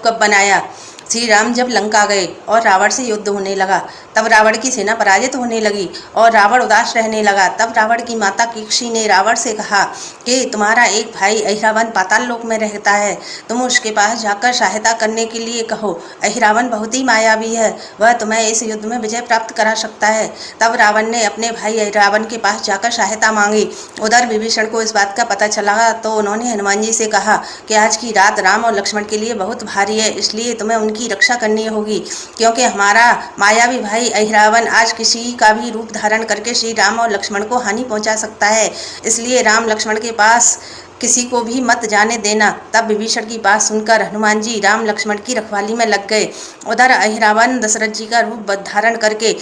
कब बनाया। श्री राम जब लंका गए और रावण से युद्ध होने लगा, तब रावण की सेना पराजित होने लगी और रावण उदास रहने लगा। तब रावण की माता कीकशी ने रावण से कहा कि तुम्हारा एक भाई अहिरावण पाताल लोक में रहता है, तुम उसके पास जाकर सहायता करने के लिए कहो। अहिरावण बहुत ही मायावी है, वह तुम्हें इस युद्ध में विजय प्राप्त करा सकता है। तब रावण ने अपने भाई अहिरावण के पास जाकर सहायता मांगी। उधर विभीषण को इस बात का पता चला तो उन्होंने हनुमान जी से कहा कि आज की रात राम और लक्ष्मण के लिए बहुत भारी है, इसलिए तुम्हें उनकी रक्षा करनी होगी, क्योंकि हमारा मायावी भाई अहिरावण आज किसी का भी रूप धारण करके श्री राम और लक्ष्मण को हानि पहुंचा सकता है, इसलिए राम लक्ष्मण के पास किसी को भी मत जाने देना। तब विभीषण की बात सुनकर हनुमान जी राम लक्ष्मण की रखवाली में लग गए। उधर अहिरावण दशरथ जी का रूप धारण करके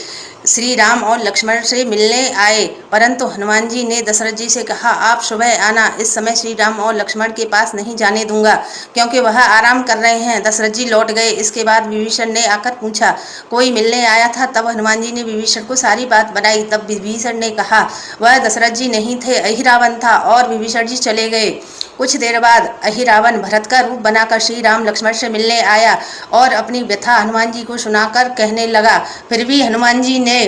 श्री राम और लक्ष्मण से मिलने आए, परंतु हनुमान जी ने दशरथ जी से कहा आप सुबह आना, इस समय श्री राम और लक्ष्मण के पास नहीं जाने दूंगा, क्योंकि वह आराम कर रहे हैं। दशरथ जी लौट गए। इसके बाद विभीषण ने आकर पूछा कोई मिलने आया था। तब हनुमान जी ने विभीषण को सारी बात बताई। तब विभीषण ने कहा वह दशरथ जी नहीं थे, अहिरावण था, और विभीषण जी चले गए। कुछ देर बाद अहिरावण भरत का रूप बनाकर श्री राम लक्ष्मण से मिलने आया और अपनी व्यथा हनुमान जी को सुनाकर कहने लगा। फिर भी हनुमान जी ने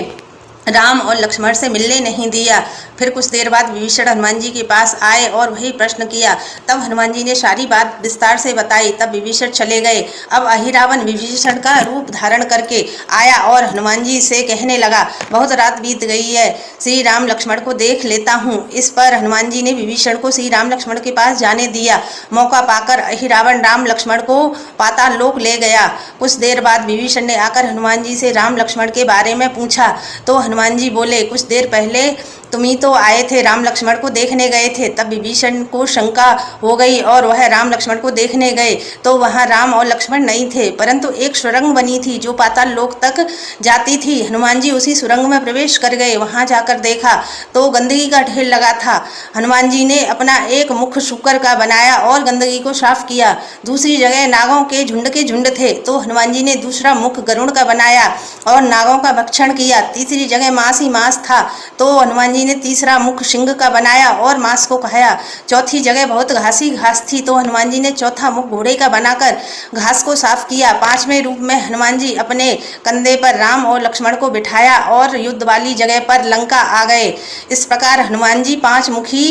राम और लक्ष्मण से मिलने नहीं दिया। फिर कुछ देर बाद विभीषण हनुमान जी के पास आए और वही प्रश्न किया। तब हनुमान जी ने सारी बात विस्तार से बताई। तब विभीषण चले गए। अब अहिरावण विभीषण का रूप धारण करके आया और हनुमान जी से कहने लगा बहुत रात बीत गई है, श्री राम लक्ष्मण को देख लेता हूँ। इस पर हनुमान जी ने विभीषण को श्री राम लक्ष्मण के पास जाने दिया। मौका पाकर अहिरावण राम लक्ष्मण को पाताल लोक ले गया। कुछ देर बाद विभीषण ने आकर हनुमान जी से राम लक्ष्मण के बारे में पूछा तो हनुमान जी बोले कुछ देर पहले तुम ही तो आए थे, राम लक्ष्मण को देखने गए थे। तब विभीषण को शंका हो गई और वह राम लक्ष्मण को देखने गए तो वहां राम और लक्ष्मण नहीं थे, परंतु एक सुरंग बनी थी जो पाताल लोक तक जाती थी। हनुमान जी उसी सुरंग में प्रवेश कर गए। वहां जाकर देखा तो गंदगी का ढेर लगा था। हनुमान जी ने अपना एक मुख शुकर का बनाया और गंदगी को साफ किया। दूसरी जगह नागों के झुंड थे तो हनुमान जी ने दूसरा मुख गरुड़ का बनाया और नागों का भक्षण किया। तीसरी जगह मांस ही मांस था तो हनुमान जी ने तीसरा मुख सिंह का बनाया और मांस को खाया। चौथी जगह बहुत घासी घास थी तो हनुमान जी ने चौथा मुख घोड़े का बनाकर घास को साफ किया। पांचवें रूप में हनुमान जी अपने कंधे पर राम और लक्ष्मण को बिठाया और युद्ध वाली जगह पर लंका आ गए। इस प्रकार हनुमान जी 5 मुखी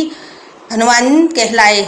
हनुमान कहलाए।